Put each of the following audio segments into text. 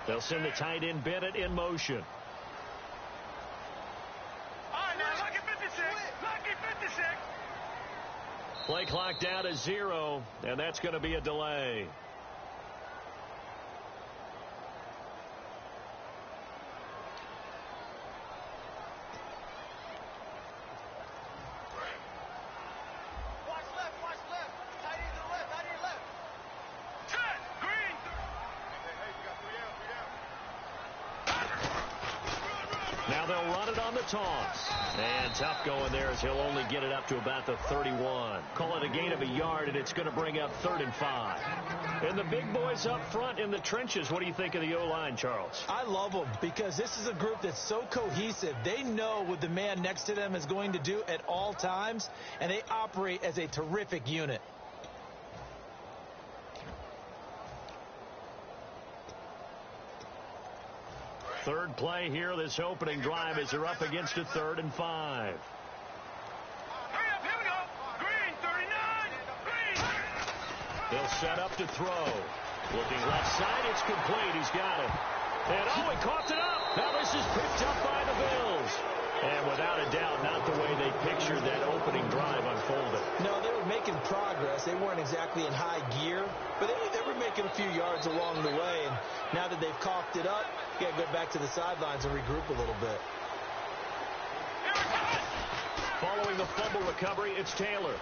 They'll send the tight end Bennett in motion. Lucky 56. Lucky 56. Play clock down to 0, and that's going to be a delay. Now they'll run it on the toss. And tough going there as he'll only get it up to about the 31. Call it a gain of a yard, and it's going to bring up 3rd and 5. And the big boys up front in the trenches. What do you think of the O-line, Charles? I love them because this is a group that's so cohesive. They know what the man next to them is going to do at all times, and they operate as a terrific unit. Third play here, this opening drive, as they're up against a 3rd and 5. Hurry up, here we go. Green, 39. Green. They'll set up to throw. Looking left side, it's complete. He's got it. And he coughed it up. Now this is picked up by the Bills. And without a doubt, not the way they pictured that opening drive unfolded. No, they were making progress. They weren't exactly in high gear, but they were making a few yards along the way. And now that they've coughed it up, you got to go back to the sidelines and regroup a little bit. Following the fumble recovery, it's Taylor.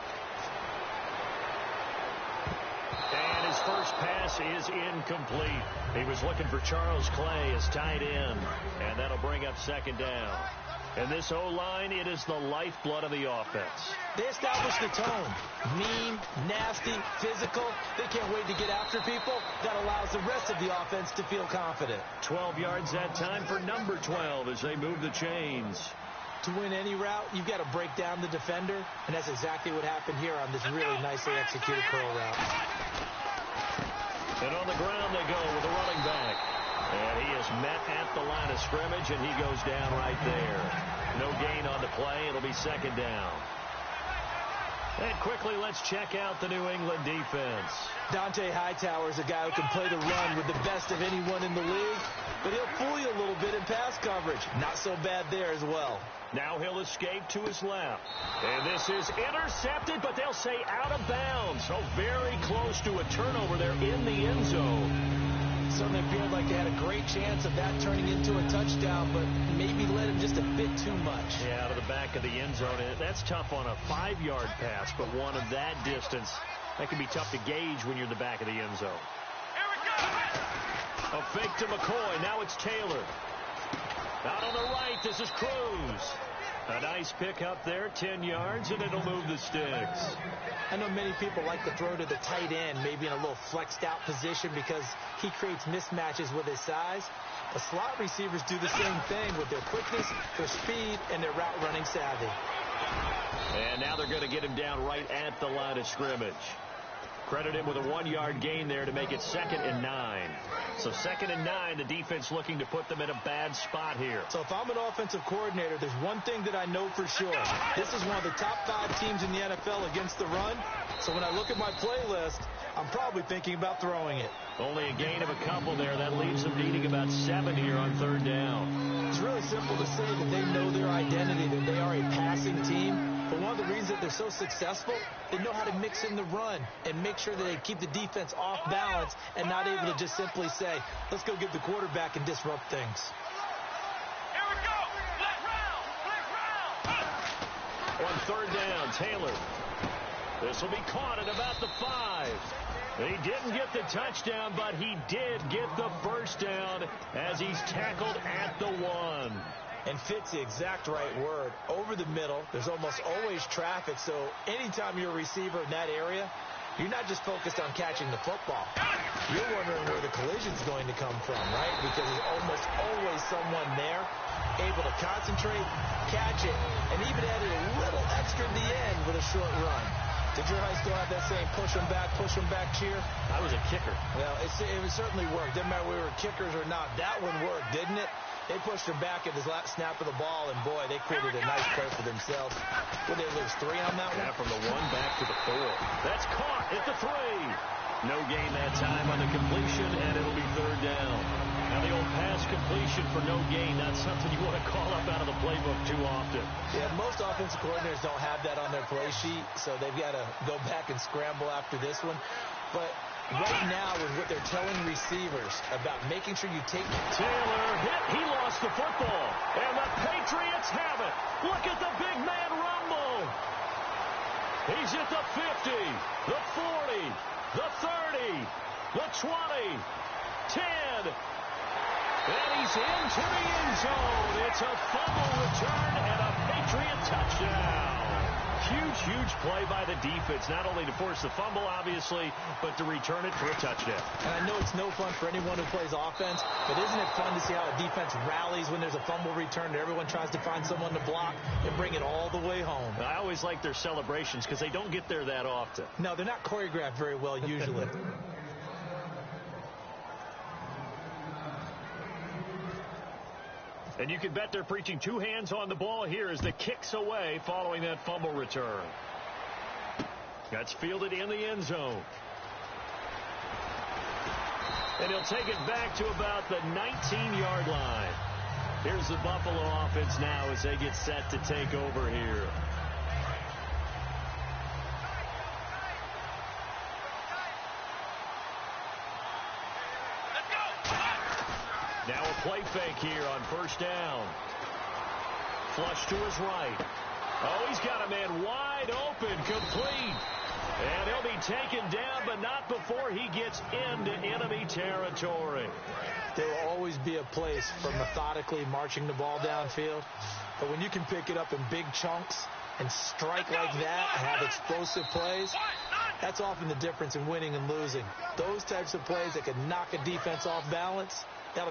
And his first pass is incomplete. He was looking for Charles Clay as tight end. And that'll bring up 2nd down. And this O-line, it is the lifeblood of the offense. They established the tone. Mean, nasty, physical. They can't wait to get after people. That allows the rest of the offense to feel confident. 12 yards that time for number 12 as they move the chains. To win any route, you've got to break down the defender, and that's exactly what happened here on this really nicely executed curl route. And on the ground they go with a running back. And he is met at the line of scrimmage, and he goes down right there. No gain on the play. It'll be 2nd down. And quickly, let's check out the New England defense. Dante Hightower is a guy who can play the run with the best of anyone in the league, but he'll fool you a little bit in pass coverage. Not so bad there as well. Now he'll escape to his left. And this is intercepted, but they'll say out of bounds. So very close to a turnover there in the end zone. Certainly appeared like they had a great chance of that turning into a touchdown, but maybe led him just a bit too much. Yeah, out of the back of the end zone. That's tough on a 5-yard pass, but one of that distance, that can be tough to gauge when you're in the back of the end zone. Here we go. A fake to McCoy. Now it's Taylor. Out on the right, this is Cruz. A nice pick up there, 10 yards, and it'll move the sticks. I know many people like to throw to the tight end, maybe in a little flexed out position because he creates mismatches with his size. The slot receivers do the same thing with their quickness, their speed, and their route running savvy. And now they're going to get him down right at the line of scrimmage. Credit him with a 1-yard gain there to make it 2nd and 9. So 2nd and 9, the defense looking to put them in a bad spot here. So if I'm an offensive coordinator, there's one thing that I know for sure. This is one of the top 5 teams in the NFL against the run. So when I look at my playlist, I'm probably thinking about throwing it. Only a gain of a couple there. That leaves them needing about 7 here on 3rd down. It's really simple to say that they know their identity, that they are a passing team. But one of the reasons that they're so successful, they know how to mix in the run and make sure that they keep the defense off balance and not able to just simply say, let's go get the quarterback and disrupt things. Here we go. Black round. On 3rd down, Taylor. This will be caught at about the 5. He didn't get the touchdown, but he did get the first down as he's tackled at the 1. And fit's the exact right word. Over the middle, there's almost always traffic, so anytime you're a receiver in that area, you're not just focused on catching the football. You're wondering where the collision's going to come from, right? Because there's almost always someone there able to concentrate, catch it, and even added a little extra at the end with a short run. Did your high school have that same push them back cheer? I was a kicker. Well, it certainly worked. Didn't matter whether we were kickers or not. That one worked, didn't it? They pushed him back at his last snap of the ball, and boy, they created a nice play for themselves. Would they lose 3 on that one? Yeah, from the 1 back to the 4. That's caught at the 3. No gain that time on the completion, and it'll be third down. Now, the old pass completion for no gain, not something you want to call up out of the playbook too often. Yeah, most offensive coordinators don't have that on their play sheet, so they've got to go back and scramble after this one. But right now, with what they're telling receivers about making sure you take... Taylor hit. He lost the football. And the Patriots have it. Look at the big man rumble. He's at the 50, the 40, the 30, the 20, 10. And he's into the end zone. It's a fumble return and a Patriot touchdown. Huge play by the defense, not only to force the fumble, obviously, but to return it for a touchdown. And I know it's no fun for anyone who plays offense, but isn't it fun to see how a defense rallies when there's a fumble return and everyone tries to find someone to block and bring it all the way home? I always like their celebrations because they don't get there that often. No, they're not choreographed very well usually. And you can bet they're preaching two hands on the ball here as the kick's away following that fumble return. That's fielded in the end zone. And he'll take it back to about the 19-yard line. Here's the Buffalo offense now as they get set to take over here. Now a play fake here on first down. Flush to his right. Oh, he's got a man wide open, complete. And he'll be taken down, but not before he gets into enemy territory. There will always be a place for methodically marching the ball downfield. But when you can pick it up in big chunks and strike like that and have explosive plays, that's often the difference in winning and losing. Those types of plays that can knock a defense off balance, that'll...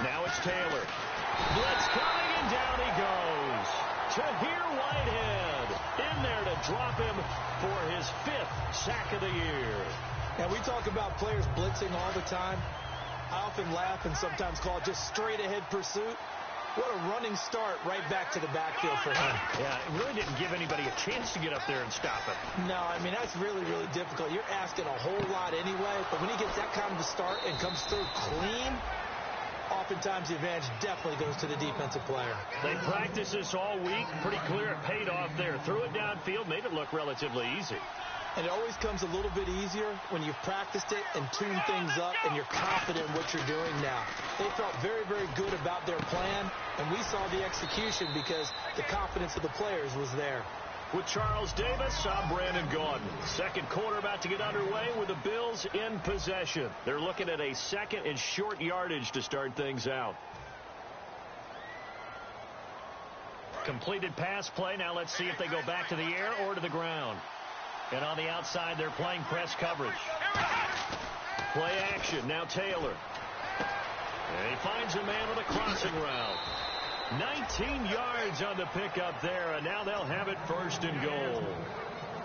Now it's Taylor. Blitz coming, and down he goes. Tahir Whitehead in there to drop him for his 5th sack of the year. And we talk about players blitzing all the time. I often laugh and sometimes call it just straight-ahead pursuit. What a running start right back to the backfield for him. Yeah, it really didn't give anybody a chance to get up there and stop it. No, I mean, that's really difficult. You're asking a whole lot anyway, but when he gets that kind of a start and comes through clean, oftentimes the advantage definitely goes to the defensive player. They practiced this all week. Pretty clear it paid off there. Threw it downfield, made it look relatively easy. And it always comes a little bit easier when you've practiced it and tuned things up and you're confident in what you're doing now. They felt very good about their plan, and we saw the execution because the confidence of the players was there. With Charles Davis, I'm Brandon Gaudin. Second quarter about to get underway with the Bills in possession. They're looking at a second and short yardage to start things out. Completed pass play. Now let's see if they go back to the air or to the ground. And on the outside, they're playing press coverage. Play action. Now Taylor. And he finds a man on a crossing route. 19 yards on the pickup there, and now they'll have it 1st and goal.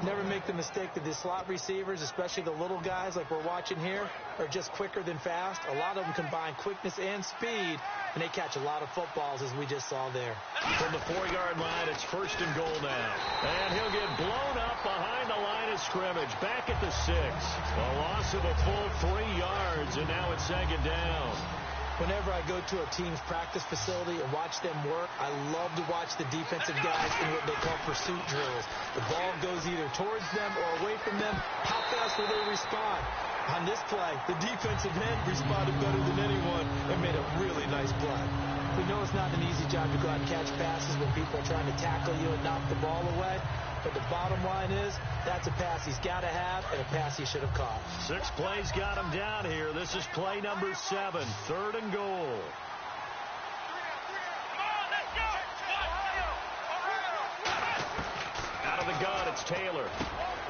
Never make the mistake that the slot receivers, especially the little guys like we're watching here, are just quicker than fast. A lot of them combine quickness and speed, and they catch a lot of footballs, as we just saw there. From the 4-yard line, it's 1st and goal now. And he'll get blown up behind the line of scrimmage. Back at the 6. A loss of a full 3 yards, and now it's 2nd down. Whenever I go to a team's practice facility and watch them work, I love to watch the defensive guys in what they call pursuit drills. The ball goes either towards them or away from them. How fast will they respond? On this play, the defensive end responded better than anyone and made a really nice play. We know it's not an easy job to go out and catch passes when people are trying to tackle you and knock the ball away. But the bottom line is, that's a pass he's got to have and a pass he should have caught. 6 plays got him down here. This is play number 7, 3rd and goal. Out of the gun, it's Taylor.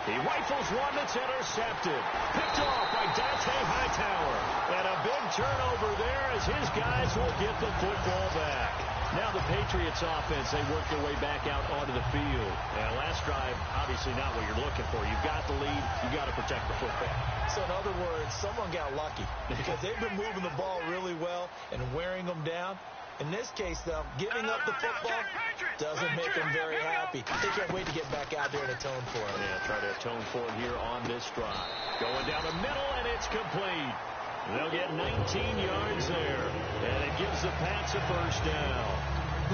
He rifles one that's intercepted. Picked off by Dante Hightower. And a big turnover there as his guys will get the football back. Now the Patriots offense, they work their way back out onto the field. And last drive, obviously not what you're looking for. You've got the lead. You've got to protect the football. So in other words, someone got lucky because they've been moving the ball really well and wearing them down. In this case, though, giving up the football doesn't make them very happy. They can't wait to get back out there and atone for it. Yeah, try to atone for it here on this drive. Going down the middle, and it's complete. They'll get 19 yards there, and it gives the Pats a first down.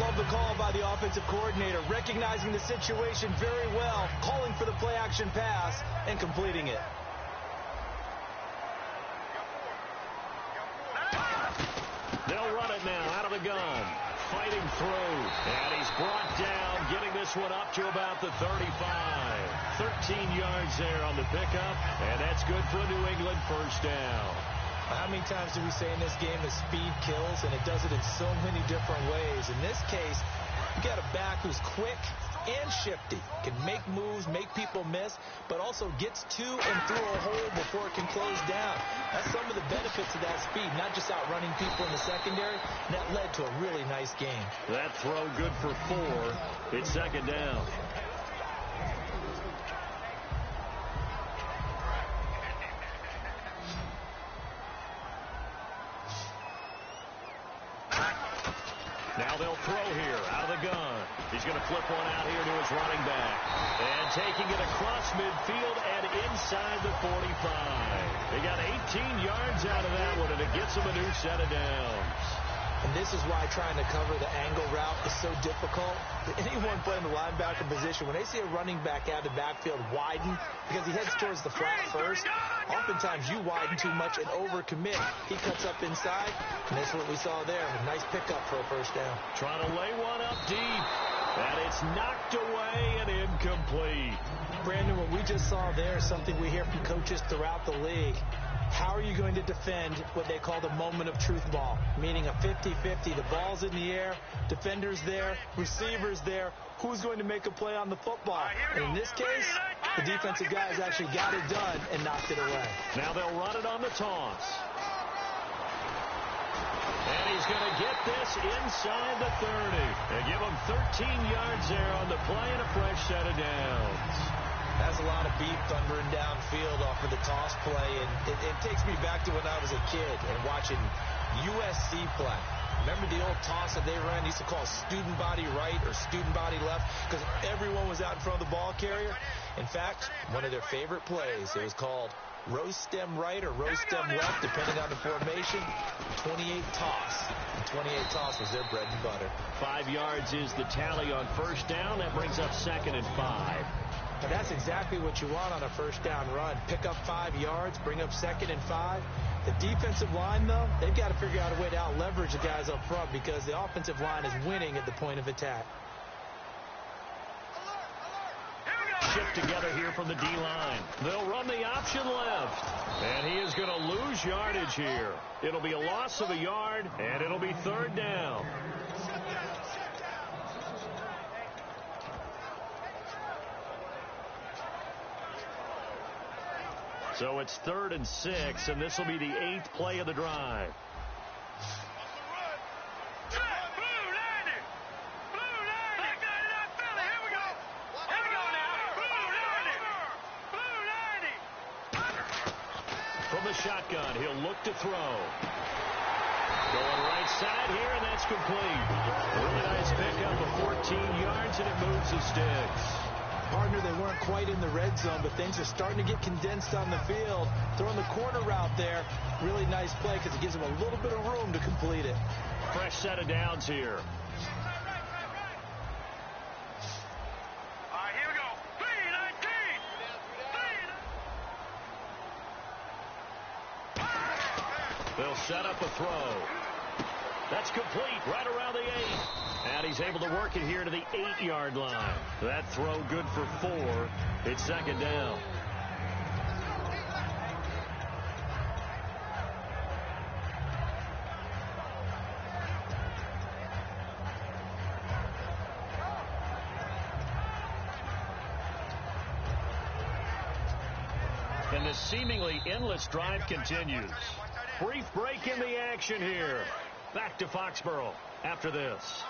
Love the call by the offensive coordinator, recognizing the situation very well, calling for the play-action pass, and completing it. They'll run it now out of the gun. Fighting through. And he's brought down, getting this one up to about the 35. 13 yards there on the pickup, and that's good for a New England first down. How many times do we say in this game that speed kills, and it does it in so many different ways? In this case, you got a back who's quick and shifty, can make moves, make people miss, but also gets to and through a hole before it can close down. That's some of the benefits of that speed, not just outrunning people in the secondary. And that led to a really nice game. That throw good for 4. It's second down. Now they'll throw here out of the gun. He's going to flip one out here to his running back. And taking it across midfield and inside the 45. They got 18 yards out of that one, and it gets them a new set of downs. And this is why trying to cover the angle route is so difficult. Anyone playing the linebacker position, when they see a running back out of the backfield widen because he heads towards the flat first, oftentimes you widen too much and overcommit. He cuts up inside, and that's what we saw there. A nice pickup for a first down. Trying to lay one up deep, and it's knocked away and incomplete. Brandon, what we just saw there is something we hear from coaches throughout the league. How are you going to defend what they call the moment of truth ball, meaning a 50-50? The ball's in the air, defender's there, receiver's there. Who's going to make a play on the football? And in this case, the defensive guys actually got it done and knocked it away. Now they'll run it on the toss. And he's going to get this inside the 30. They give him 13 yards there on the play and a fresh set of downs. That's a lot of beef thundering downfield off of the toss play, and it takes me back to when I was a kid and watching USC play. Remember the old toss that they ran? They used to call student body right or student body left because everyone was out in front of the ball carrier. In fact, one of their favorite plays, it was called rose stem right or rose stem left, depending on the formation. 28 toss. And 28 toss was their bread and butter. 5 yards is the tally on first down. That brings up 2nd and 5. But that's exactly what you want on a first down run. Pick up 5 yards, bring up 2nd and 5. The defensive line, though, they've got to figure out a way to out-leverage the guys up front because the offensive line is winning at the point of attack. Shift together here from the D-line. They'll run the option left. And he is going to lose yardage here. It'll be a loss of a yard, and it'll be 3rd down. So it's 3rd and 6, and this will be the 8th play of the drive. From the shotgun, he'll look to throw. Going right side here, and that's complete. Really nice pickup of 14 yards, and it moves the sticks. Partner, they weren't quite in the red zone, but things are starting to get condensed on the field. Throwing the corner route there, really nice play because it gives them a little bit of room to complete it. Fresh set of downs here. All right, here we go. 3-19. They'll set up a throw. That's complete right around the 8. And he's able to work it here to the 8-yard line. That throw good for 4. It's 2nd down. And the seemingly endless drive continues. Brief break in the action here. Back to Foxborough after this.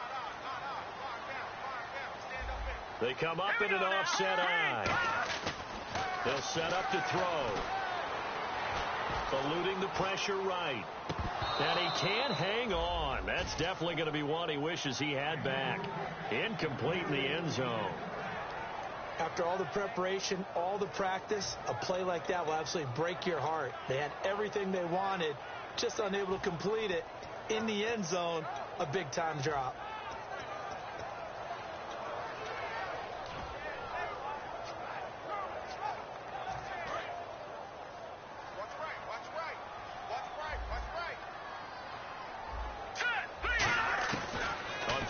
They come up in an offset eye. They'll set up to throw. Eluding the pressure right. And he can't hang on. That's definitely going to be one he wishes he had back. Incomplete in the end zone. After all the preparation, all the practice, a play like that will absolutely break your heart. They had everything they wanted, just unable to complete it. In the end zone, a big-time drop.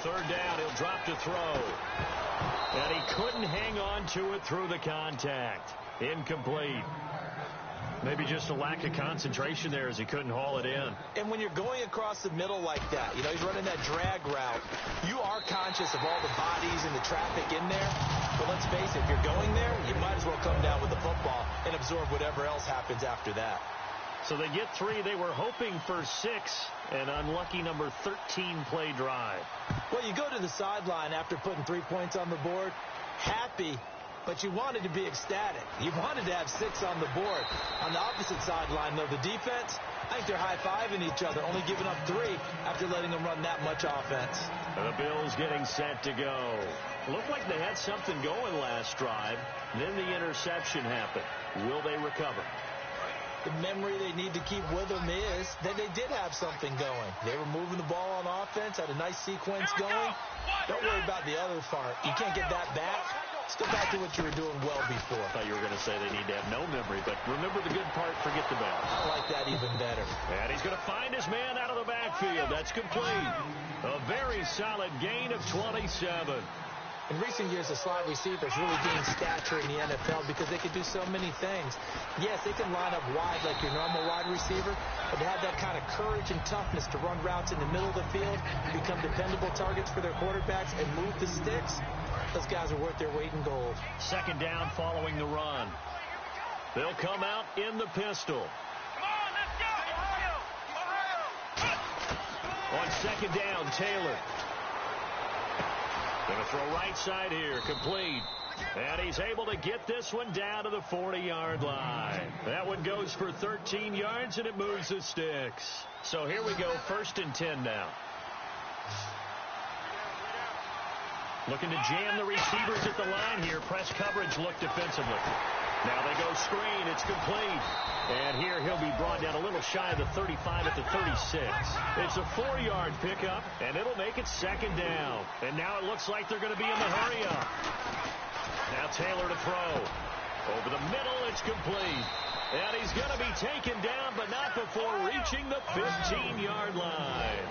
Third down, he'll drop to throw. And he couldn't hang on to it through the contact. Incomplete. Maybe just a lack of concentration there as he couldn't haul it in. And when you're going across the middle like that, you know, he's running that drag route, you are conscious of all the bodies and the traffic in there. But let's face it, if you're going there, you might as well come down with the football and absorb whatever else happens after that. So they get 3. They were hoping for 6. An unlucky number 13 play drive. Well, you go to the sideline after putting 3 points on the board, happy, but you wanted to be ecstatic. You wanted to have 6 on the board. On the opposite sideline, though, the defense, I think they're high-fiving each other, only giving up 3 after letting them run that much offense. The Bills getting set to go. Looked like they had something going last drive. Then the interception happened. Will they recover? The memory they need to keep with them is that they did have something going. They were moving the ball on offense, had a nice sequence going. Don't worry about the other part. You can't get that back. Let's go back to what you were doing well before. I thought you were going to say they need to have no memory, but remember the good part, forget the bad. I like that even better. And he's going to find his man out of the backfield. That's complete. A very solid gain of 27. In recent years, the slot receivers really gained stature in the NFL because they could do so many things. Yes, they can line up wide like your normal wide receiver, but to have that kind of courage and toughness to run routes in the middle of the field, become dependable targets for their quarterbacks, and move the sticks, those guys are worth their weight in gold. Second down following the run. They'll come out in the pistol. Come on, let's go! On second down, Taylor. Going to throw right side here, complete. And he's able to get this one down to the 40-yard line. That one goes for 13 yards, and it moves the sticks. So here we go, 1st and 10 now. Looking to jam the receivers at the line here. Press coverage look defensively. Now they go screen. It's complete. And here he'll be brought down a little shy of the 35 at the 36. It's a 4-yard pickup, and it'll make it 2nd down. And now it looks like they're going to be in the hurry-up. Now Taylor to throw. Over the middle, it's complete. And he's going to be taken down, but not before reaching the 15-yard line.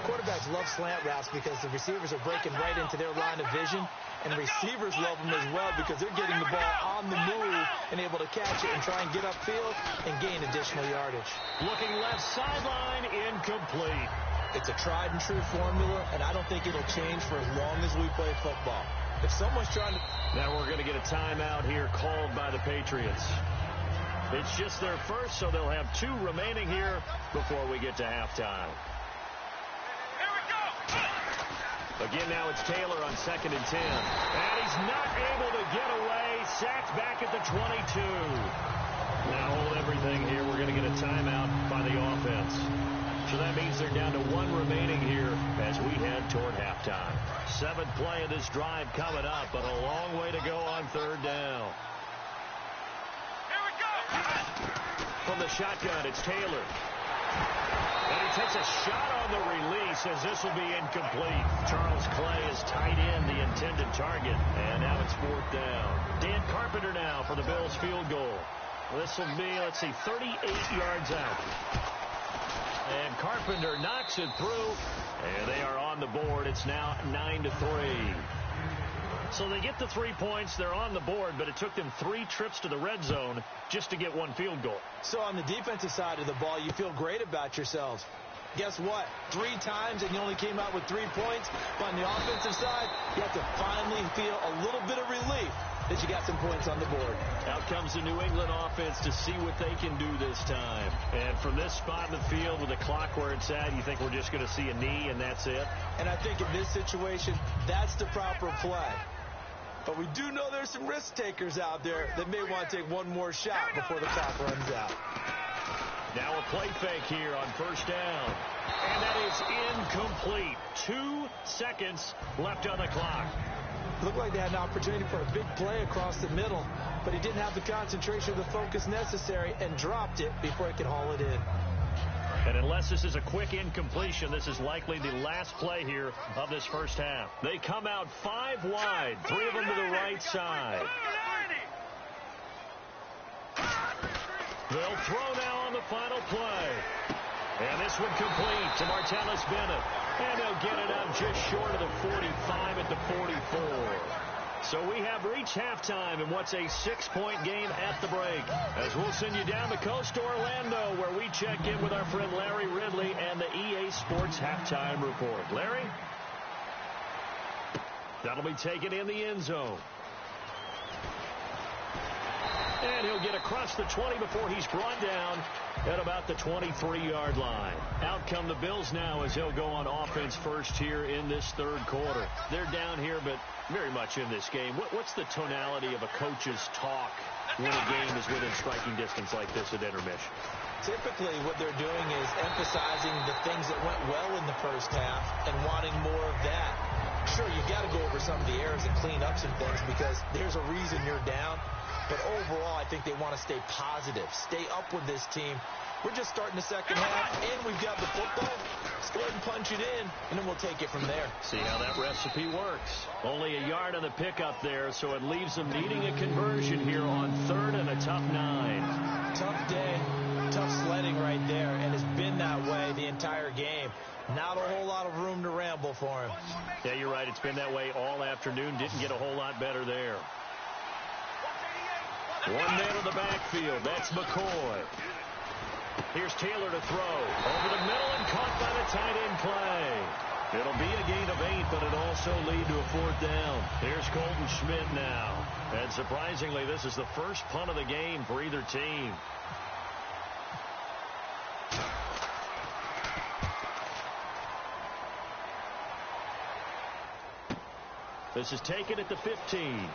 Quarterbacks love slant routes because the receivers are breaking right into their line of vision, and receivers love them as well because they're getting the ball on the move and able to catch it and try and get upfield and gain additional yardage. Looking left sideline, incomplete. It's a tried and true formula, and I don't think it'll change for as long as we play football. If someone's trying to... Now we're going to get a timeout here called by the Patriots. It's just their first, so they'll have 2 remaining here before we get to halftime. Again, now it's Taylor on 2nd and 10. And he's not able to get away. Sacked back at the 22. Now hold everything here. We're going to get a timeout by the offense. So that means they're down to 1 remaining here as we head toward halftime. 7th play of this drive coming up, but a long way to go on 3rd down. Here we go! From the shotgun, it's Taylor. And he takes a shot on the release as this will be incomplete. Charles Clay is tight in the intended target. And now it's 4th down. Dan Carpenter now for the Bills field goal. This will be, 38 yards out. And Carpenter knocks it through. And they are on the board. It's now 9-3. So they get the 3 points. They're on the board, but it took them 3 trips to the red zone just to get 1 field goal. So on the defensive side of the ball, you feel great about yourselves. Guess what? 3 times and you only came out with 3 points. But on the offensive side, you have to finally feel a little bit of relief that you got some points on the board. Out comes the New England offense to see what they can do this time. And from this spot in the field with the clock where it's at, you think we're just going to see a knee and that's it? And I think in this situation, that's the proper play. But we do know there's some risk takers out there that may want to take 1 more shot before the clock runs out. Now a play fake here on first down. And that is incomplete. 2 seconds left on the clock. Looked like they had an opportunity for a big play across the middle, but he didn't have the concentration or the focus necessary and dropped it before he could haul it in. And unless this is a quick incompletion, this is likely the last play here of this first half. They come out 5 wide, 3 of them to the right side. They'll throw now on the final play. And this one complete to Martellus Bennett. And they'll get it out just short of the 45 at the 44. So we have reached halftime in what's a 6-point game at the break. As we'll send you down the coast to Orlando, where we check in with our friend Larry Ridley and the EA Sports Halftime Report. Larry? That'll be taken in the end zone. And he'll get across the 20 before he's brought down at about the 23-yard line. Out come the Bills now as he'll go on offense first here in this third quarter. They're down here, but very much in this game. What's the tonality of a coach's talk when a game is within striking distance like this at intermission? Typically, what they're doing is emphasizing the things that went well in the first half and wanting more of that. Sure, you got to go over some of the errors and clean up some things because there's a reason you're down. But overall, I think they want to stay positive, stay up with this team. We're just starting the second half, and we've got the football. Let's go ahead and punch it in, and then we'll take it from there. See how that recipe works. Only a yard on the pickup there, so it leaves them needing a conversion here on third and a tough 9. Tough day, tough sledding right there, and it's been that way the entire game. Not a whole lot of room to ramble for him. Yeah, you're right. It's been that way all afternoon. Didn't get a whole lot better there. One man in the backfield. That's McCoy. Here's Taylor to throw. Over the middle and caught by the tight end play. It'll be a gain of 8, but it'll also lead to a 4th down. Here's Colton Schmidt now. And surprisingly, this is the first punt of the game for either team. This is taken at the 15.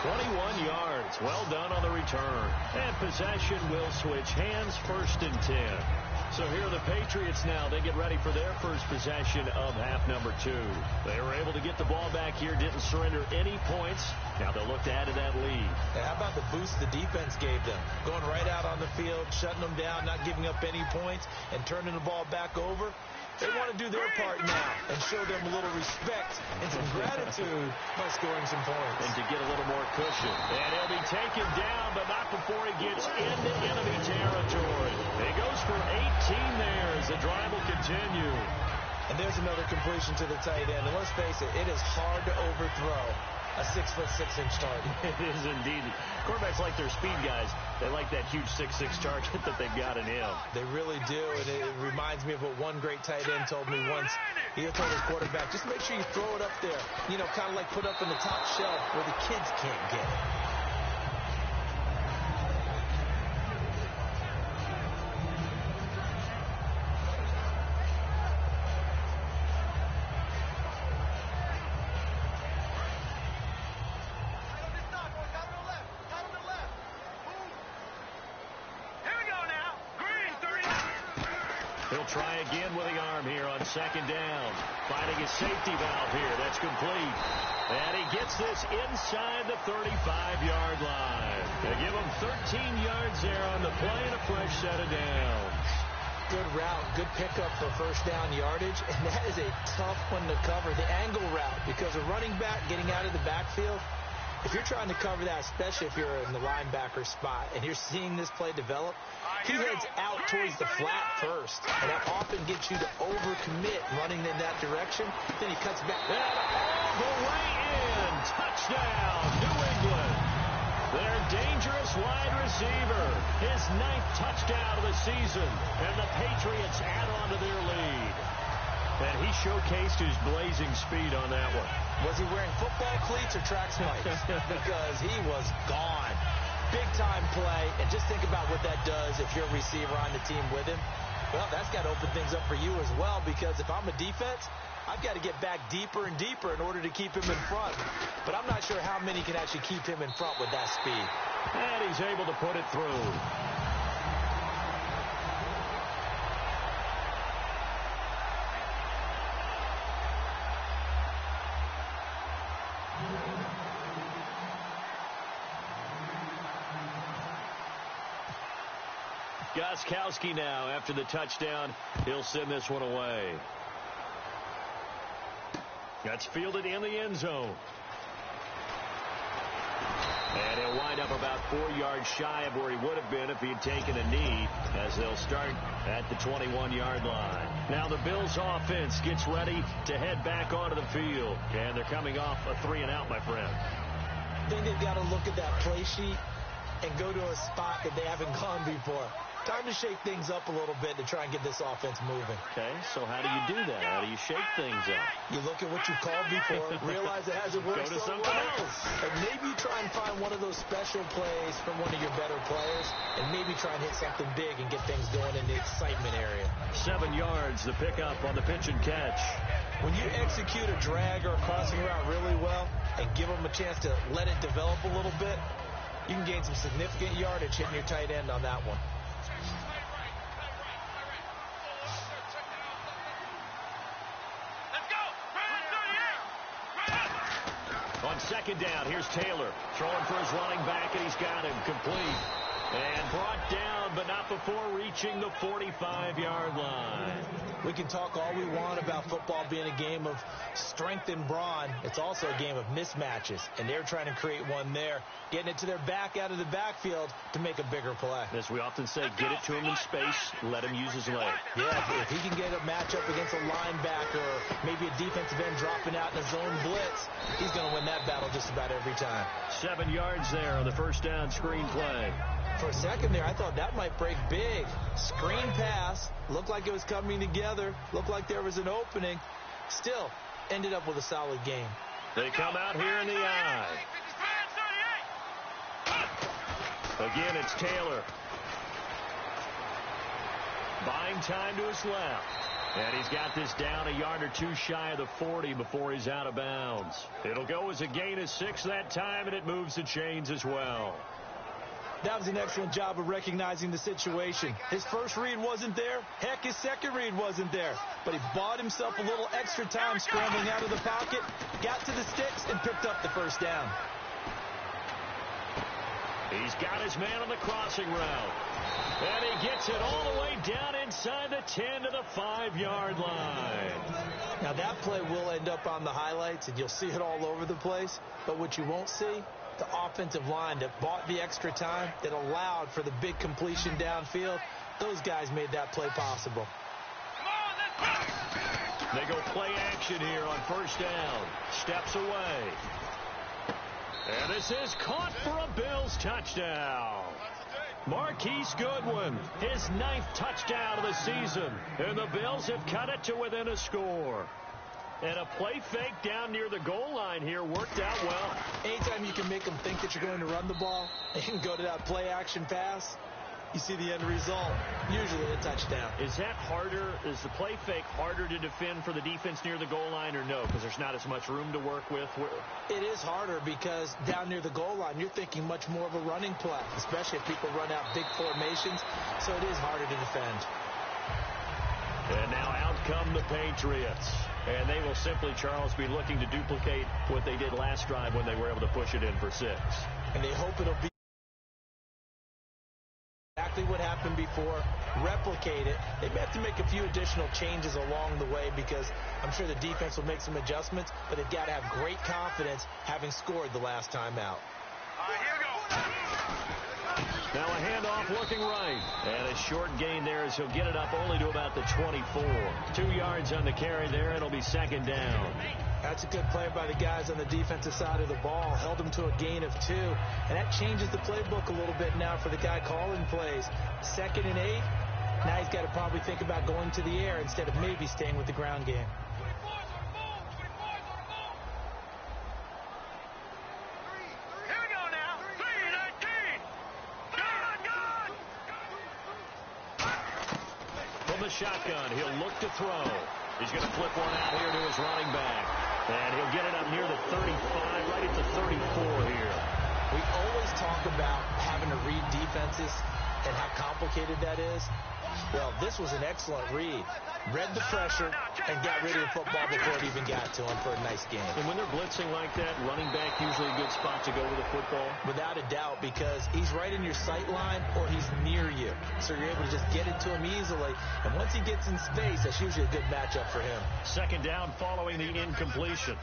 21 yards. Well done on the return. And possession will switch hands, 1st and 10. So here are the Patriots now. They get ready for their first possession of half number 2. They were able to get the ball back here, didn't surrender any points. Now they'll look to add to that lead. Yeah, how about the boost the defense gave them? Going right out on the field, shutting them down, not giving up any points, and turning the ball back over. They want to do their part now and show them a little respect and some gratitude by scoring some points. And to get a little more cushion. And he'll be taken down, but not before he gets into enemy territory. He goes for 18 there as the drive will continue. And there's another completion to the tight end. And let's face it, it is hard to overthrow a 6'6" target. It is indeed. Quarterbacks like their speed guys. They like that huge 6'6" target that they've got in him. They really do, and it reminds me of what one great tight end told me once. He told his quarterback, just make sure you throw it up there. You know, kind of like put up in the top shelf where the kids can't get it. He'll try again with the arm here on 2nd down. Finding his safety valve here. That's complete. And he gets this inside the 35-yard line. They give him 13 yards there on the play and a fresh set of downs. Good route, good pickup for 1st down yardage, and that is a tough one to cover. The angle route, because a running back getting out of the backfield, if you're trying to cover that, especially if you're in the linebacker spot and you're seeing this play develop, he heads out towards the flat first, and that often gets you to overcommit running in that direction. Then he cuts back. And all the way in. Touchdown, New England. Their dangerous wide receiver. His 9th touchdown of the season. And the Patriots add on to their lead. And he showcased his blazing speed on that one. Was he wearing football cleats or track spikes? Because he was gone. Big-time play, and just think about what that does if you're a receiver on the team with him. Well, that's got to open things up for you as well, because if I'm a defense, I've got to get back deeper and deeper in order to keep him in front. But I'm not sure how many can actually keep him in front with that speed. And he's able to put it through. Gostkowski now, after the touchdown, he'll send this one away. That's fielded in the end zone. And he'll wind up about 4 yards shy of where he would have been if he had taken a knee, as they'll start at the 21-yard line. Now the Bills offense gets ready to head back onto the field. And they're coming off a 3-and-out, my friend. I think they've got to look at that play sheet and go to a spot that they haven't gone before. Time to shake things up a little bit to try and get this offense moving. Okay, so how do you do that? How do you shake things up? You look at what you called before, realize it hasn't worked Go to so something well, else. and maybe try and find one of those special plays from one of your better players, and maybe try and hit something big and get things going in the excitement area. 7 yards, the pickup on the pitch and catch. When you execute a drag or a crossing route really well and give them a chance to let it develop a little bit, you can gain some significant yardage hitting your tight end on that one. On second down, here's Taylor throwing for his running back, and he's got him complete. And brought down, but not before reaching the 45-yard line. We can talk all we want about football being a game of strength and brawn. It's also a game of mismatches, and they're trying to create one there, getting it to their back out of the backfield to make a bigger play. As we often say, get it to him in space, let him use his leg. Yeah, if he can get a matchup against a linebacker or maybe a defensive end dropping out in a zone blitz, he's going to win that battle just about every time. 7 yards there on the first down screen play. For a second there, I thought that might break big. Screen pass. Looked like it was coming together. Looked like there was an opening. Still, ended up with a solid game. They come out here in the eye. Again, it's Taylor. Buying time to his left. And he's got this down a yard or two shy of the 40 before he's out of bounds. It'll go as a gain of 6 that time, and it moves the chains as well. That was an excellent job of recognizing the situation. His first read wasn't there. Heck, his second read wasn't there. But he bought himself a little extra time scrambling out of the pocket, got to the sticks, and picked up the first down. He's got his man on the crossing route. And he gets it all the way down inside the 10 to the 5-yard line. Now, that play will end up on the highlights, and you'll see it all over the place. But what you won't see, the offensive line that bought the extra time, that allowed for the big completion downfield, those guys made that play possible. They go play action here on first down. Steps away. And this is caught for a Bills touchdown. Marquise Goodwin, his 9th touchdown of the season. And the Bills have cut it to within a score. And a play fake down near the goal line here worked out well. Anytime you can make them think that you're going to run the ball and go to that play action pass, you see the end result, usually a touchdown. Is that harder? Is the play fake harder to defend for the defense near the goal line or no? Because there's not as much room to work with? It is harder because down near the goal line, you're thinking much more of a running play, especially if people run out big formations. So it is harder to defend. And now out come the Patriots. And they will simply, Charles, be looking to duplicate what they did last drive when they were able to push it in for 6. And they hope it'll be exactly what happened before, replicate it. They may have to make a few additional changes along the way because I'm sure the defense will make some adjustments, but they've got to have great confidence having scored the last time out. All right, here we go. Now a handoff looking right. And a short gain there as he'll get it up only to about the 24. 2 yards on the carry there. It'll be second down. That's a good play by the guys on the defensive side of the ball. Held them to a gain of 2. And that changes the playbook a little bit now for the guy calling plays. 2nd and 8. Now he's got to probably think about going to the air instead of maybe staying with the ground game. Shotgun. He'll look to throw. He's going to flip one out here to his running back. And he'll get it up near the 35, right at the 34 here. We always talk about having to read defenses and how complicated that is. Well, this was an excellent read. Read the pressure and got rid of the football before it even got to him for a nice game. And when they're blitzing like that, running back usually a good spot to go with the football? Without a doubt, because he's right in your sight line or he's near you. So you're able to just get it to him easily. And once he gets in space, that's usually a good matchup for him. Second down following the incompletion.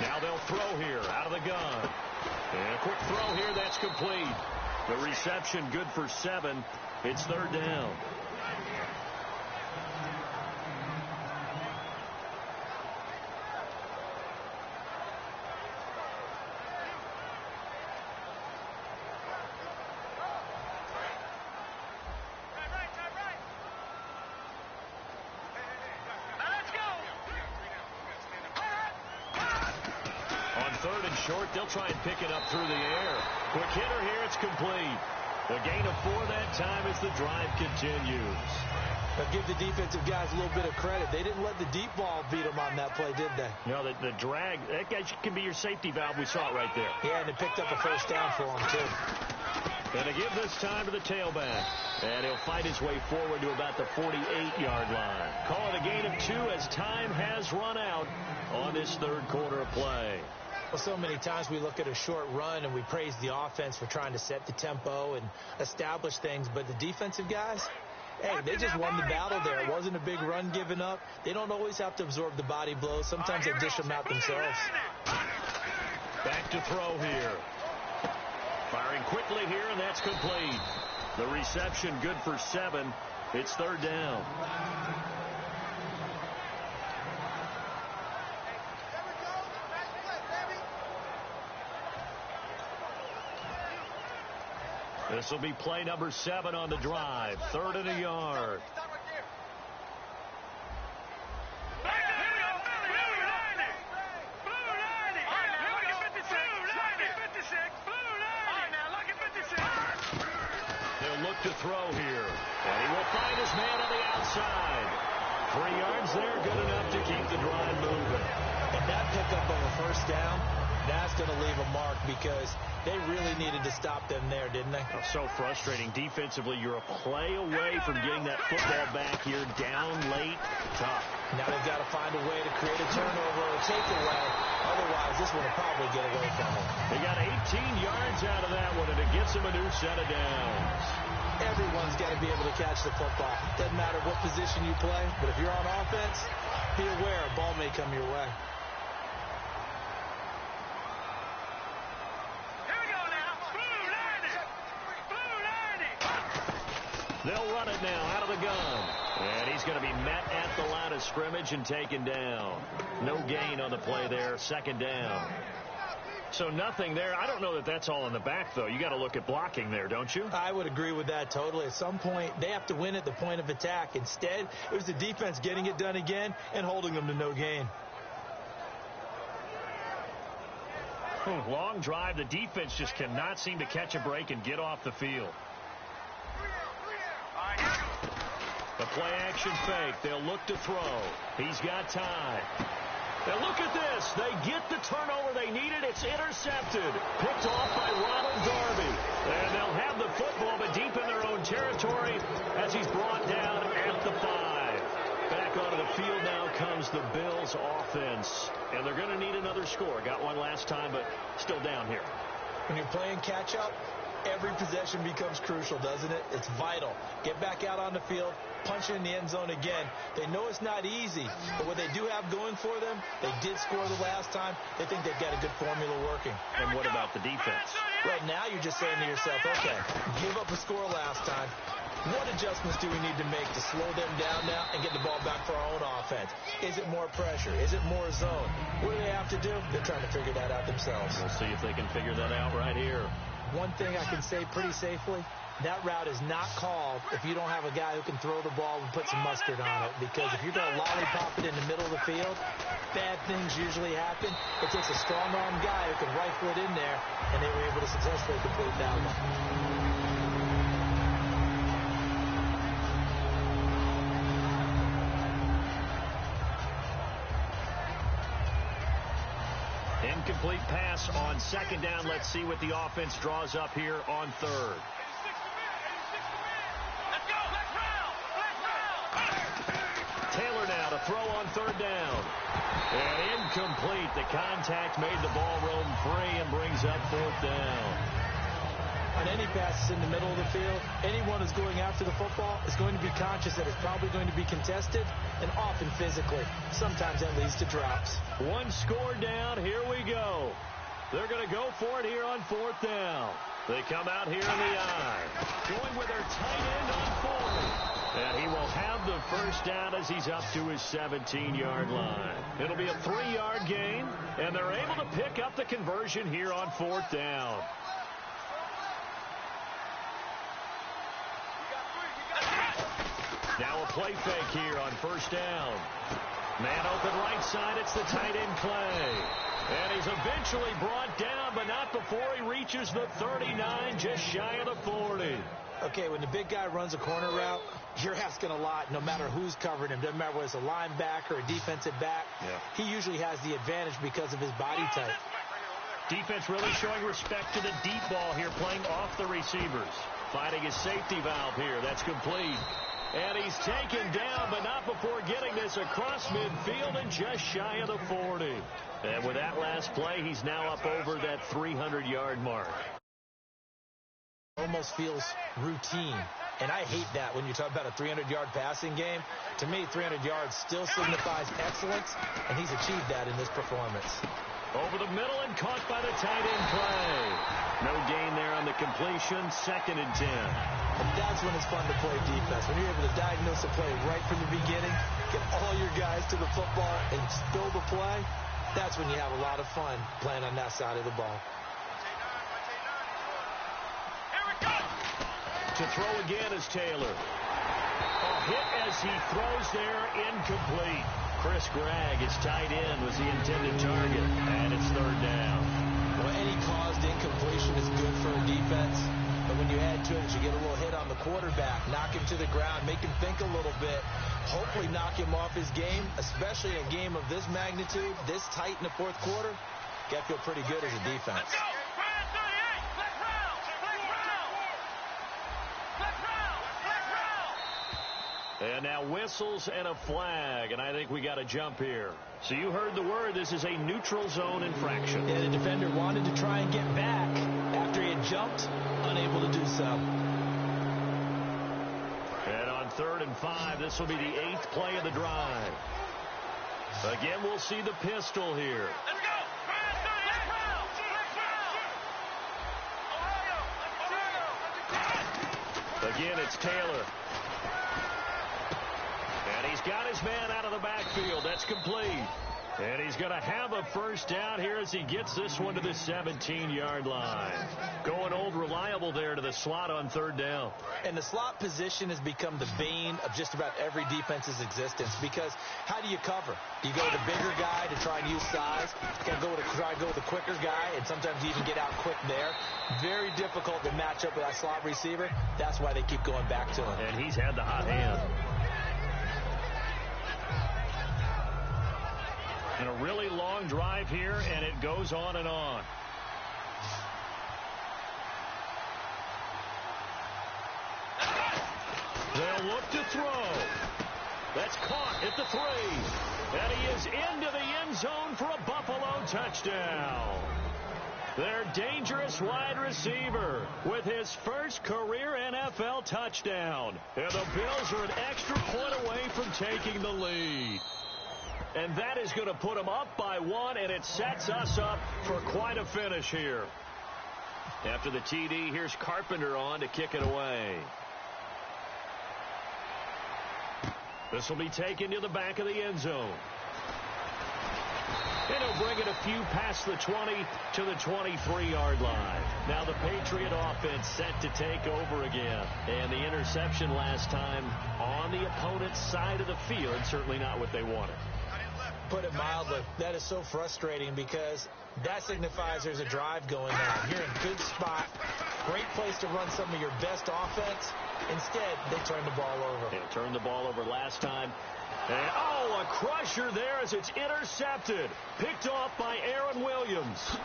Now they'll throw here out of the gun. And a quick throw here, that's complete. The reception good for 7. It's third down. Third and short, they'll try and pick it up through the air. Quick hitter here, it's complete. A gain of 4 that time as the drive continues. But give the defensive guys a little bit of credit. They didn't let the deep ball beat them on that play, did they? No, the drag, that guy can be your safety valve. We saw it right there. Yeah, and it picked up a first down for him, too. And to give this time to the tailback. And he'll fight his way forward to about the 48-yard line. Call it a gain of 2 as time has run out on this third quarter of play. Well, so many times we look at a short run and we praise the offense for trying to set the tempo and establish things, but the defensive guys, hey, they just won the battle there. It wasn't a big run given up. They don't always have to absorb the body blows. Sometimes they dish them out themselves. Back to throw here. Firing quickly here, and that's complete. The reception good for 7. It's third down. This will be play number 7 on the drive. 3rd and a yard. They'll look to throw here. And he will find his man on the outside. 3 yards there, good enough to keep the drive moving. And that pickup of a first down, that's going to leave a mark because they really needed to stop them there, didn't they? Oh, so frustrating. Defensively, you're a play away from getting that football back here, down late. Tough. Now they've got to find a way to create a turnover or a takeaway. Otherwise, this one will probably get away from them. They got 18 yards out of that one, and it gets them a new set of downs. Everyone's got to be able to catch the football. Doesn't matter what position you play, but if you're on offense, be aware a ball may come your way. They'll run it now out of the gun. And he's going to be met at the line of scrimmage and taken down. No gain on the play there. Second down. So nothing there. I don't know that that's all in the back, though. You got to look at blocking there, don't you? I would agree with that totally. At some point, they have to win at the point of attack. Instead, it was the defense getting it done again and holding them to no gain. Long drive. The defense just cannot seem to catch a break and get off the field. The play-action fake. They'll look to throw. He's got time. Now look at this. They get the turnover they needed. It's intercepted. Picked off by Ronald Darby. And they'll have the football, but deep in their own territory as he's brought down at the 5. Back onto the field now comes the Bills offense. And they're going to need another score. Got one last time, but still down here. When you're playing catch-up, every possession becomes crucial, doesn't it? It's vital. Get back out on the field, punch it in the end zone again. They know it's not easy, but what they do have going for them, they did score the last time. They think they've got a good formula working. And what about the defense? Right now, you're just saying to yourself, okay, give up a score last time. What adjustments do we need to make to slow them down now and get the ball back for our own offense? Is it more pressure? Is it more zone? What do they have to do? They're trying to figure that out themselves. We'll see if they can figure that out right here. One thing I can say pretty safely, that route is not called if you don't have a guy who can throw the ball and put some mustard on it. Because if you're going to lollipop it in the middle of the field, bad things usually happen. It takes a strong-arm guy who can rifle it in there, and they were able to successfully complete that one. incomplete pass on second down. Let's see what the offense draws up here on third. Taylor now to throw on third down. And incomplete. The contact made the ball roam free and brings up fourth down. On any passes in the middle of the field, anyone who's going after the football is going to be conscious that it's probably going to be contested and often physically. Sometimes that leads to drops. One score down. Here we go. They're going to go for it here on fourth down. They come out here in the eye. Going with their tight end on forward. And he will have the first down as he's up to his 17-yard line. It'll be a 3-yard gain, and they're able to pick up the conversion here on fourth down. Now a play fake here on first down. Man open right side. It's the tight end Clay. And he's eventually brought down, but not before he reaches the 39, just shy of the 40. Okay, when the big guy runs a corner route, you're asking a lot no matter who's covering him. Doesn't matter whether it's a linebacker or a defensive back. Yeah. He usually has the advantage because of his body type. Defense really showing respect to the deep ball here, playing off the receivers. Finding his safety valve here. That's complete. And he's taken down, but not before getting this across midfield and just shy of the 40. And with that last play, he's now up over that 300-yard mark. Almost feels routine. And I hate that when you talk about a 300-yard passing game. To me, 300 yards still signifies excellence, and he's achieved that in this performance. Over the middle and caught by the tight end Clay. No gain there on the completion, 2nd and 10. And that's when it's fun to play defense. When you're able to diagnose a play right from the beginning, get all your guys to the football and build a play, that's when you have a lot of fun playing on that side of the ball. To throw again is Taylor. A hit as he throws there, incomplete. Chris Gregg, his tight end, was the intended target, and it's third down. Well, any caused incompletion is good for a defense, but when you add to it, you get a little hit on the quarterback, knock him to the ground, make him think a little bit, hopefully knock him off his game, especially in a game of this magnitude, this tight in the fourth quarter. Got to feel pretty good as a defense. And now whistles and a flag, and I think we got a jump here. So you heard the word. This is a neutral zone infraction. Yeah, the defender wanted to try and get back after he had jumped, unable to do so. And on 3rd and 5, this will be the 8th play of the drive. Again, we'll see the pistol here. Let's go! Again, it's Taylor. And he's got his man out of the backfield. That's complete. And he's going to have a first down here as he gets this one to the 17-yard line. Going old reliable there to the slot on 3rd down. And the slot position has become the bane of just about every defense's existence, because how do you cover? Do you go with the bigger guy to try and use size? You got to try to go with the quicker guy, and sometimes you even get out quick there. Very difficult to match up with that slot receiver. That's why they keep going back to him. And he's had the hot hand. And a really long drive here, and it goes on and on. They'll look to throw. That's caught at the 3. And he is into the end zone for a Buffalo touchdown. Their dangerous wide receiver with his first career NFL touchdown. And the Bills are an extra point away from taking the lead. And that is going to put them up by 1, and it sets us up for quite a finish here. After the TD, here's Carpenter on to kick it away. This will be taken to the back of the end zone. And he'll bring it a few past the 20 to the 23-yard line. Now the Patriot offense set to take over again. And the interception last time on the opponent's side of the field, certainly not what they wanted. Put it mildly, that is so frustrating, because that signifies there's a drive going on. You're in a good spot, great place to run some of your best offense. Instead, they turn the ball over. They turned the ball over last time. And, oh, a crusher there as it's intercepted. Picked off by Aaron Williams.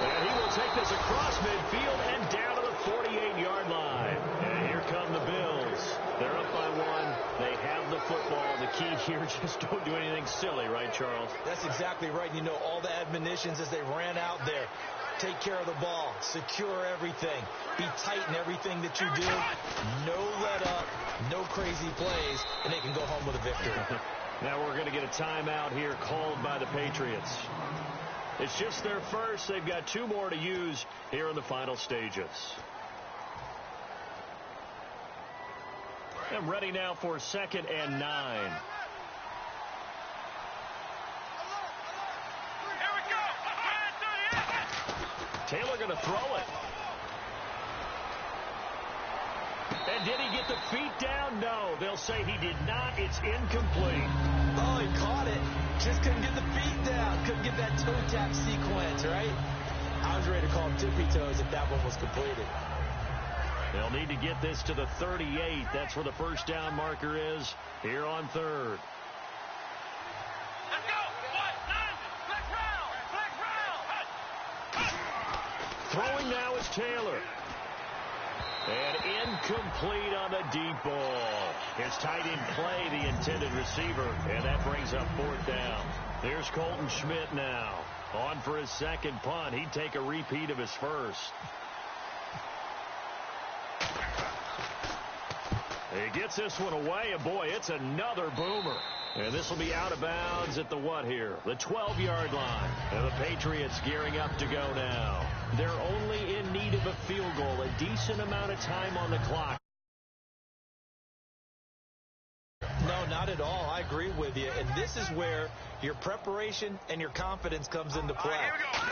And he will take this across midfield and down to the 48-yard line. And here come the Bills. They're up by 1. They have the football. The key here, just don't do anything silly, right, Charles? That's exactly right. You know, all the admonitions as they ran out there. Take care of the ball. Secure everything. Be tight in everything that you do. No let up. No crazy plays. And they can go home with a victory. Now we're going to get a timeout here called by the Patriots. It's just their first. They've got 2 more to use here in the final stages. And ready now for 2nd and 9. Taylor going to throw it. And did he get the feet down? No. They'll say he did not. It's incomplete. Oh, he caught it. Just couldn't get the feet down. Couldn't get that toe tap sequence, right? I was ready to call him tippy toes if that one was completed. They'll need to get this to the 38. That's where the first down marker is here on 3rd. Let's go. Flex round. Throwing now is Taylor. And incomplete on the deep ball. His tight end play, the intended receiver, and that brings up 4th down. There's Colton Schmidt now. On for his 2nd punt. He'd take a repeat of his first. He gets this one away, and boy, it's another boomer. And this will be out of bounds at the what here? The 12-yard line. And the Patriots gearing up to go now. They're only in need of a field goal, a decent amount of time on the clock. No, not at all. I agree with you. And this is where your preparation and your confidence comes into play.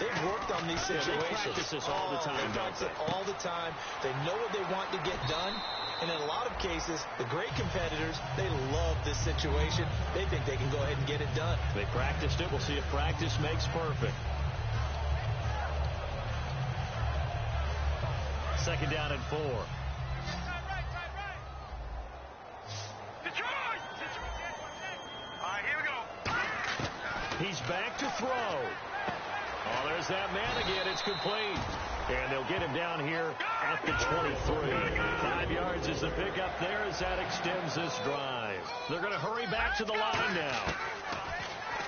They've worked on these situations. They practice this all the time. They practice it all the time. They know what they want to get done. And in a lot of cases, the great competitors, they love this situation. They think they can go ahead and get it done. They practiced it. We'll see if practice makes perfect. 2nd down and 4. He's back to throw. Oh, there's that man again. It's complete. And they'll get him down here at the 23. 5 yards is the pickup there as that extends this drive. They're going to hurry back to the line now.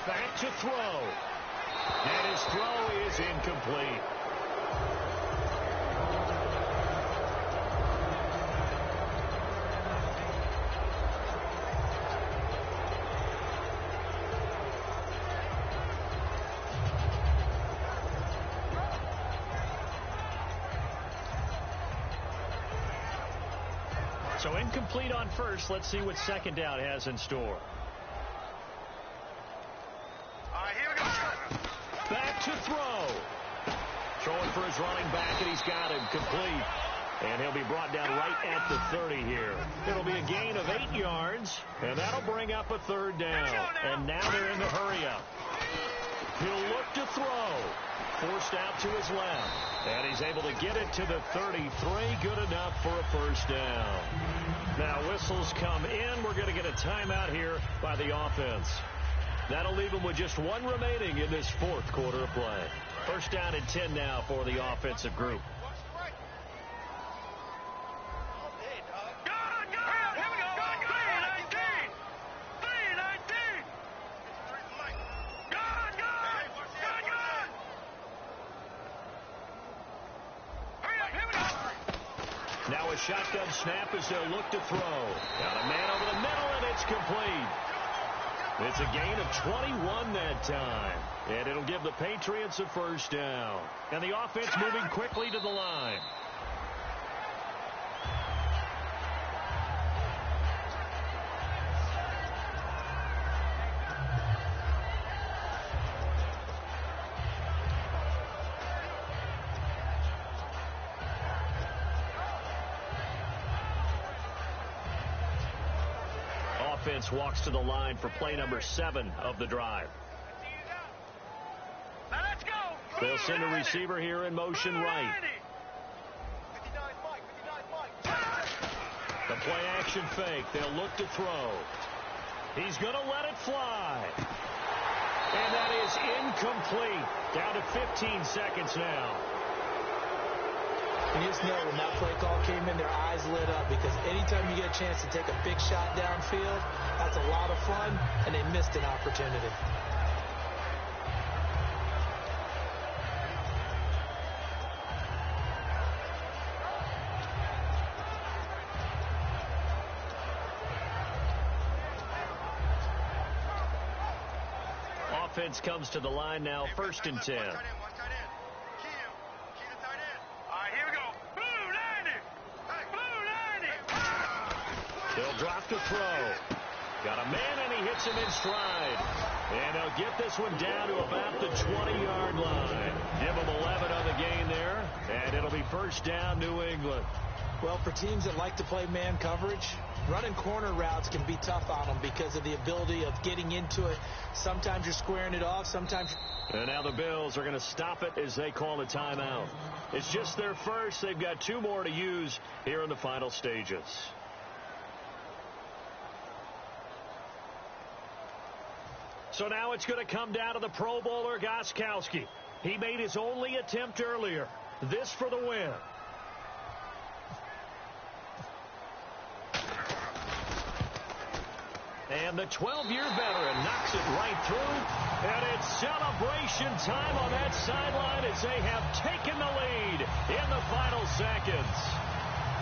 Back to throw. And his throw is incomplete. So incomplete on first. Let's see what 2nd down has in store. Here we go. Back to throw. Throwing for his running back, and he's got him complete. And he'll be brought down right at the 30 here. It'll be a gain of 8 yards, and that'll bring up a 3rd down. And now they're in the hurry-up. He'll look to throw. Forced out to his left. And he's able to get it to the 33. Good enough for a 1st down. Now whistles come in. We're going to get a timeout here by the offense. That'll leave them with just 1 remaining in this 4th quarter of play. 1st down and 10 now for the offensive group. Now a shotgun snap as they'll look to throw. Got a man over the middle, and it's complete. It's a gain of 21 that time. And it'll give the Patriots a 1st down. And the offense moving quickly to the line. Offense walks to the line for play number 7 of the drive. Now let's go. They'll send a receiver here in motion right. The play action fake. They'll look to throw. He's going to let it fly. And that is incomplete. Down to 15 seconds now. You just know when that play call came in, their eyes lit up, because anytime you get a chance to take a big shot downfield, that's a lot of fun, and they missed an opportunity. Offense comes to the line now, 1st and 10. He'll drop to throw. Got a man, and he hits him in stride. And he'll get this one down to about the 20-yard line. Give him 11 on the gain there, and it'll be 1st down, New England. Well, for teams that like to play man coverage, running corner routes can be tough on them because of the ability of getting into it. Sometimes you're squaring it off, sometimes... And now the Bills are going to stop it as they call a timeout. It's just their first. They've got 2 more to use here in the final stages. So now it's going to come down to the Pro Bowler Gostkowski. He made his only attempt earlier. This for the win. And the 12-year veteran knocks it right through. And it's celebration time on that sideline as they have taken the lead in the final seconds.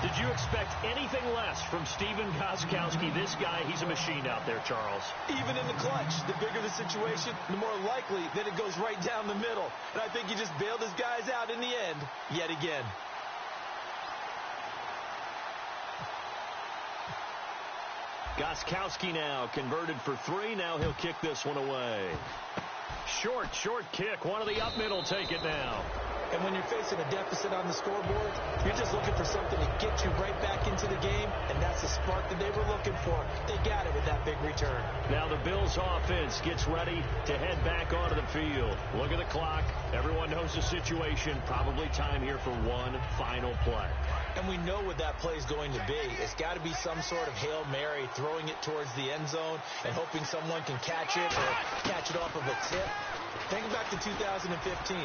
Did you expect anything less from Stephen Gostkowski? This guy, he's a machine out there, Charles. Even in the clutch, the bigger the situation, the more likely that it goes right down the middle. And I think he just bailed his guys out in the end, yet again. Gostkowski now converted for 3. Now he'll kick this one away. Short kick. One of the up middle take it now. And when you're facing a deficit on the scoreboard, you're just looking for something to get you right back into the game, and that's the spark that they were looking for. They got it with that big return. Now the Bills offense gets ready to head back onto the field. Look at the clock. Everyone knows the situation. Probably time here for one final play. And we know what that play is going to be. It's got to be some sort of Hail Mary, throwing it towards the end zone and hoping someone can catch it or catch it off of a tip. Think back to 2015.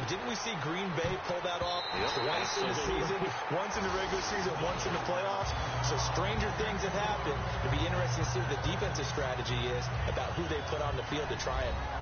Didn't we see Green Bay pull that off twice in the season, once in the regular season, once in the playoffs? So stranger things have happened. It'll be interesting to see what the defensive strategy is about who they put on the field to try it.